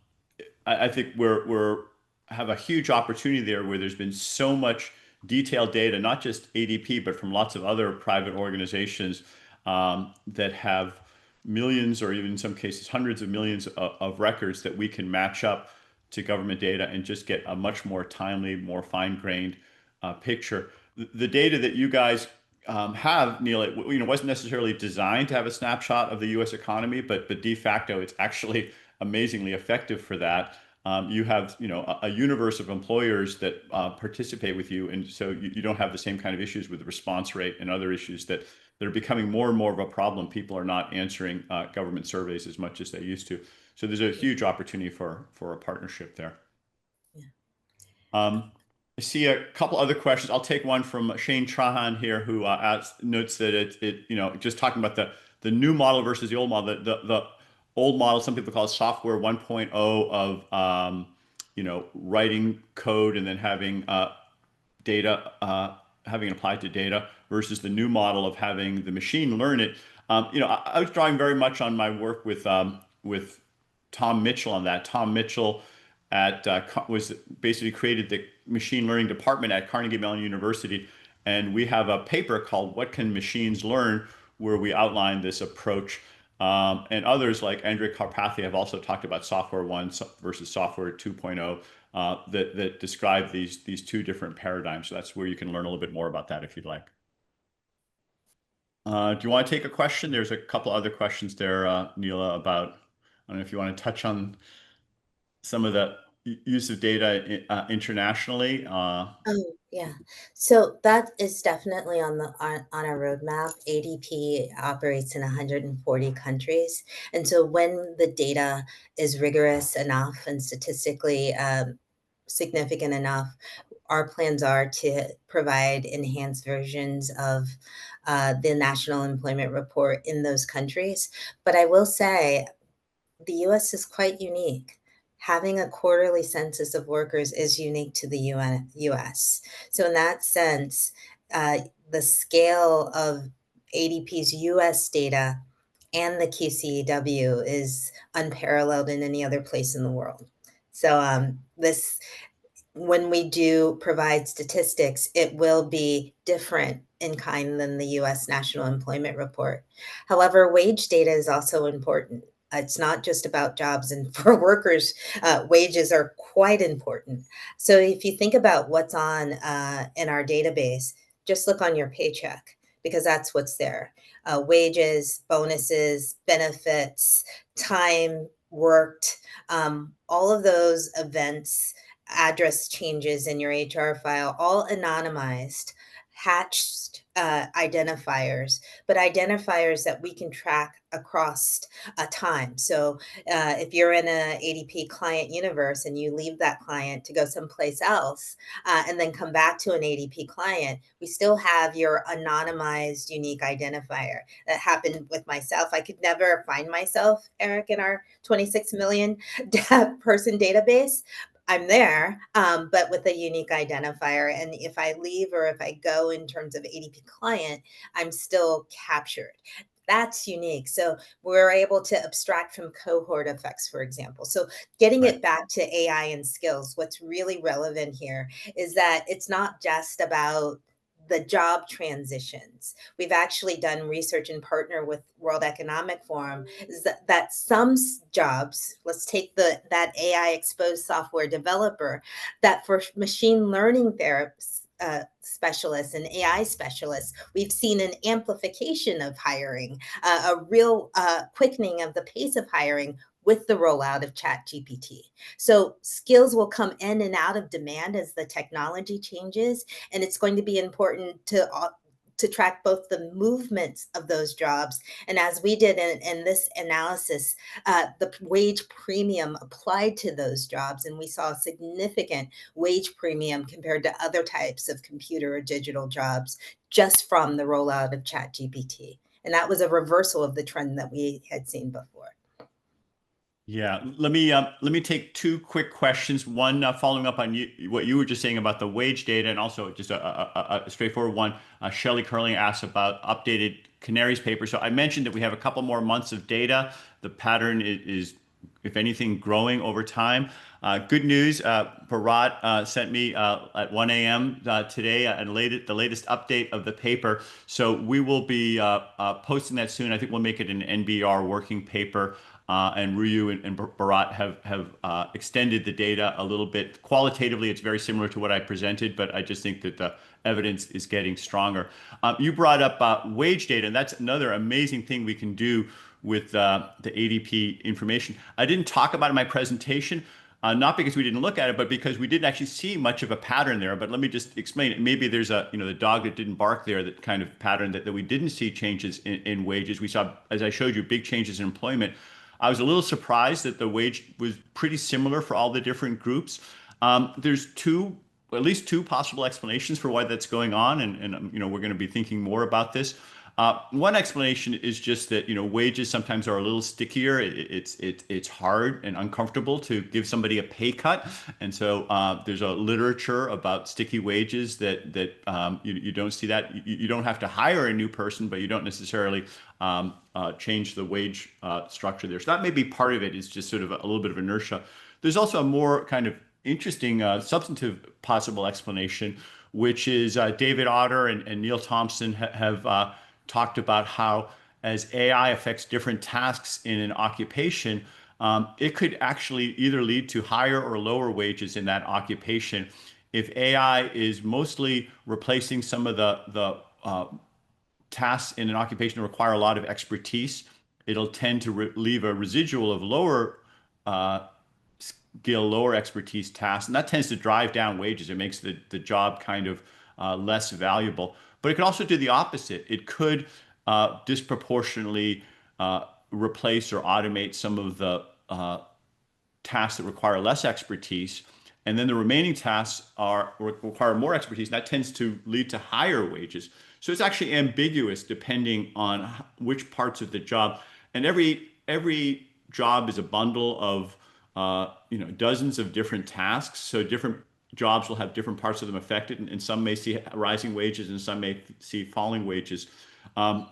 I think we're have a huge opportunity there where there's been so much detailed data, not just ADP, but from lots of other private organizations that have millions or even in some cases hundreds of millions of records that we can match up to government data and just get a much more timely, more fine-grained picture. The data that you guys have, Neil, wasn't necessarily designed to have a snapshot of the U.S. economy, but de facto, it's actually amazingly effective for that. You have, a universe of employers that participate with you, and so you don't have the same kind of issues with the response rate and other issues that are becoming more and more of a problem. People are not answering government surveys as much as they used to. So there's a huge opportunity for a partnership there. Yeah. I see a couple other questions. I'll take one from Shane Trahan here, who notes that just talking about the new model versus the old model. The old model, some people call it software 1.0 of writing code and then having data, having it applied to data, versus the new model of having the machine learn it. I was drawing very much on my work with Tom Mitchell on that. Tom Mitchell was basically created the machine learning department at Carnegie Mellon University, and we have a paper called "What Can Machines Learn," where we outline this approach. And others like Andrej Karpathy have also talked about software 1 versus software 2.0 that describe these two different paradigms. So that's where you can learn a little bit more about that if you'd like. Do you want to take a question? There's a couple other questions there, Nela, about, I don't know if you want to touch on some of the use of data internationally. Yeah. So that is definitely on our roadmap. ADP operates in 140 countries, and so when the data is rigorous enough and statistically significant enough, our plans are to provide enhanced versions of the National Employment Report in those countries. But I will say the US is quite unique having a quarterly census of workers is unique to the US. So in that sense, the scale of ADP's US data and the QCEW is unparalleled in any other place in the world. So this when we do provide statistics, it will be different in kind than the US National Employment Report. However, wage data is also important. It's not just about jobs, and for workers, wages are quite important. So if you think about what's on in our database, just look on your paycheck because that's what's there. Wages, bonuses, benefits, time worked, all of those events, address changes in your HR file, all anonymized, hatched identifiers, but identifiers that we can track across a time. So if you're in an ADP client universe and you leave that client to go someplace else and then come back to an ADP client, we still have your anonymized unique identifier. That happened with myself. I could never find myself, Erik, in our 26 million person database. I'm there, but with a unique identifier. And if I leave or if I go in terms of ADP client, I'm still captured. That's unique. So we're able to abstract from cohort effects, for example. So getting Right. it back to AI and skills, what's really relevant here is that it's not just about the job transitions. We've actually done research and partner with World Economic Forum is that some jobs, let's take that AI exposed software developer, that for machine learning therapists, specialists and AI specialists, we've seen an amplification of hiring, a real quickening of the pace of hiring with the rollout of ChatGPT. So skills will come in and out of demand as the technology changes, and it's going to be important to track both the movements of those jobs. And as we did in this analysis, the wage premium applied to those jobs. And we saw a significant wage premium compared to other types of computer or digital jobs just from the rollout of ChatGPT. And that was a reversal of the trend that we had seen before. Yeah, let me take two quick questions. One, following up on what you were just saying about the wage data, and also just a straightforward one. Shelley Curling asked about updated Canaries paper. So I mentioned that we have a couple more months of data. The pattern is, if anything, growing over time. Good news, Bharat sent me at 1 a.m. Today and the latest update of the paper. So we will be posting that soon. I think we'll make it an NBR working paper. And Ryu and Bharat have extended the data a little bit. Qualitatively, it's very similar to what I presented, but I just think that the evidence is getting stronger. You brought up wage data, and that's another amazing thing we can do with the ADP information. I didn't talk about it in my presentation, not because we didn't look at it, but because we didn't actually see much of a pattern there. But let me just explain it. Maybe there's the dog that didn't bark there, that kind of pattern that we didn't see changes in wages. We saw, as I showed you, big changes in employment. I was a little surprised that the wage was pretty similar for all the different groups. There's at least two possible explanations for why that's going on, and we're going to be thinking more about this. One explanation is just that wages sometimes are a little stickier. It's hard and uncomfortable to give somebody a pay cut, and so there's a literature about sticky wages that you don't see that. You don't have to hire a new person, but you don't necessarily change the wage structure there. So that may be part of it. Is just sort of a little bit of inertia. There's also a more kind of interesting substantive possible explanation, which is David Otter and Neil Thompson have talked about how as AI affects different tasks in an occupation, it could actually either lead to higher or lower wages in that occupation. If AI is mostly replacing some of the tasks in an occupation that require a lot of expertise, it'll tend to leave a residual of lower skill, lower expertise tasks, and that tends to drive down wages. It makes the job kind of less valuable. But it could also do the opposite. It could disproportionately replace or automate some of the tasks that require less expertise, and then the remaining tasks require more expertise, and that tends to lead to higher wages. So it's actually ambiguous depending on which parts of the job. And every job is a bundle of dozens of different tasks. So different jobs will have different parts of them affected, and some may see rising wages and some may see falling wages. Um,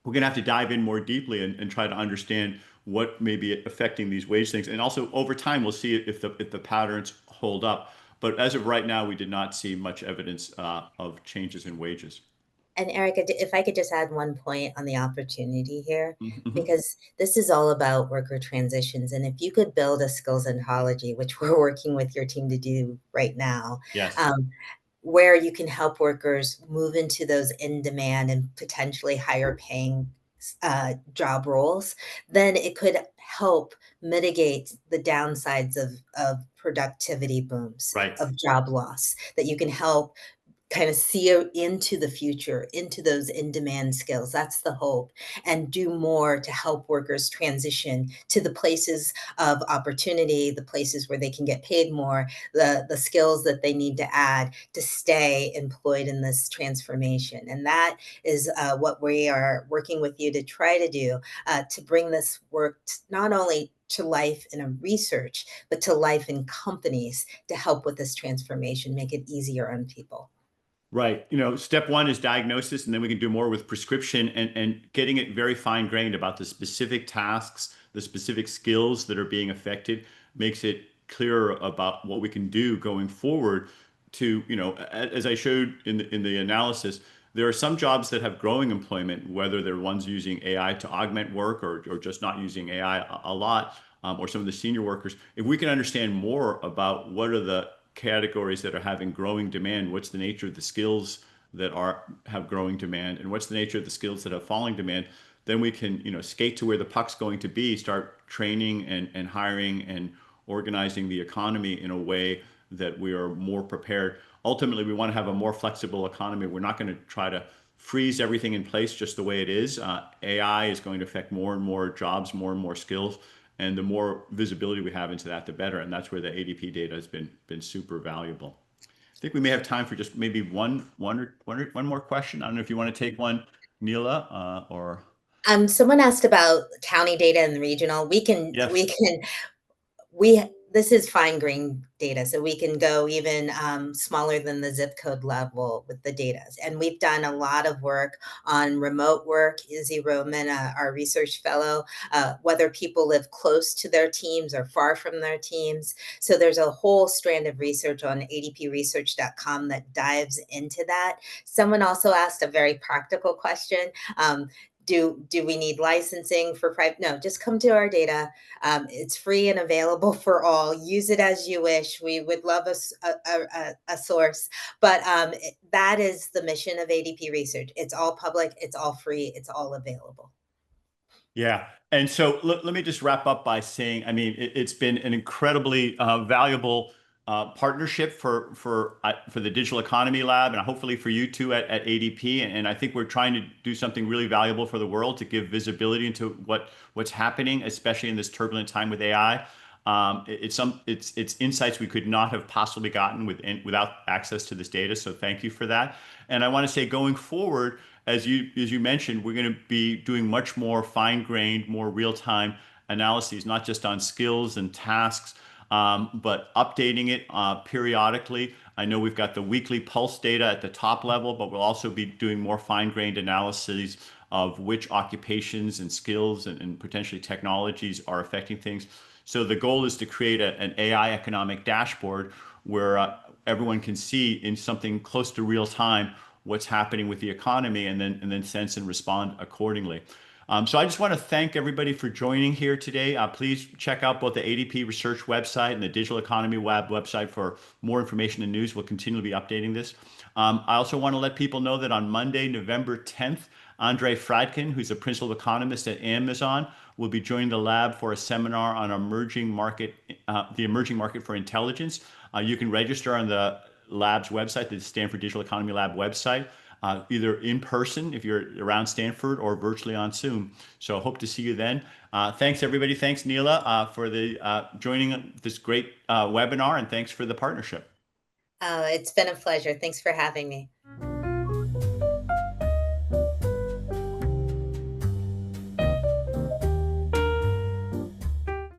we're going to have to dive in more deeply and try to understand what may be affecting these wage things. And also over time, we'll see if the patterns hold up. But as of right now, we did not see much evidence of changes in wages. And Erica, if I could just add one point on the opportunity here, Mm-hmm. because this is all about worker transitions. And if you could build a skills ontology, which we're working with your team to do right now, Yes. um, where you can help workers move into those in demand and potentially higher paying job roles, then it could help mitigate the downsides of productivity booms, Right. of job loss, that you can help kind of see into the future, into those in-demand skills. That's the hope, and do more to help workers transition to the places of opportunity, the places where they can get paid more, the skills that they need to add to stay employed in this transformation. And that is what we are working with you to try to do, to bring this work not only to life in a research, but to life in companies to help with this transformation, make it easier on people. Right. Step one is diagnosis, and then we can do more with prescription and getting it very fine grained about the specific tasks, the specific skills that are being affected makes it clearer about what we can do going forward to, as I showed in the analysis, there are some jobs that have growing employment, whether they're ones using AI to augment work or just not using AI a lot, or some of the senior workers. If we can understand more about what are the categories that are having growing demand, what's the nature of the skills that have growing demand, and what's the nature of the skills that have falling demand, then we can skate to where the puck's going to be, start training and hiring and organizing the economy in a way that we are more prepared. Ultimately, we want to have a more flexible economy. We're not going to try to freeze everything in place just the way it is. AI is going to affect more and more jobs, more and more skills, and the more visibility we have into that, the better. And that's where the ADP data has been super valuable. I think we may have time for just maybe one more question. I don't know if you want to take one, Nela, or Someone asked about county data and regional. We can yes. we can we this is fine grained data, so we can go even smaller than the zip code level with the data. And we've done a lot of work on remote work. Izzy Roman, our research fellow, whether people live close to their teams or far from their teams. So there's a whole strand of research on adpresearch.com that dives into that. Someone also asked a very practical question. Do we need licensing for private? No, just come to our data. It's free and available for all. Use it as you wish. We would love a source, but that is the mission of ADP Research. It's all public, it's all free, it's all available. Yeah. And so let me just wrap up by saying, I mean, it's been an incredibly valuable partnership for the Digital Economy Lab, and hopefully for you too at ADP. And I think we're trying to do something really valuable for the world to give visibility into what's happening, especially in this turbulent time with AI. It's insights we could not have possibly gotten without access to this data. So thank you for that. And I want to say going forward, as you mentioned, we're going to be doing much more fine-grained, more real-time analyses, not just on skills and tasks, but updating it periodically. I know we've got the weekly pulse data at the top level, but we'll also be doing more fine-grained analyses of which occupations and skills and potentially technologies are affecting things. So the goal is to create an AI economic dashboard where everyone can see in something close to real time what's happening with the economy and then sense and respond accordingly. So I just want to thank everybody for joining here today. Please check out both the ADP Research website and the Digital Economy Lab website for more information and news. We'll continue to be updating this. I also want to let people know that on Monday, November 10th, Andre Fradkin, who's a principal economist at Amazon, will be joining the lab for a seminar on the emerging market for intelligence. You can register on the lab's website, the Stanford Digital Economy Lab website, either in person if you're around Stanford or virtually on Zoom. So hope to see you then. Thanks everybody. Thanks Nela for joining this great webinar, and thanks for the partnership. It's been a pleasure. Thanks for having me.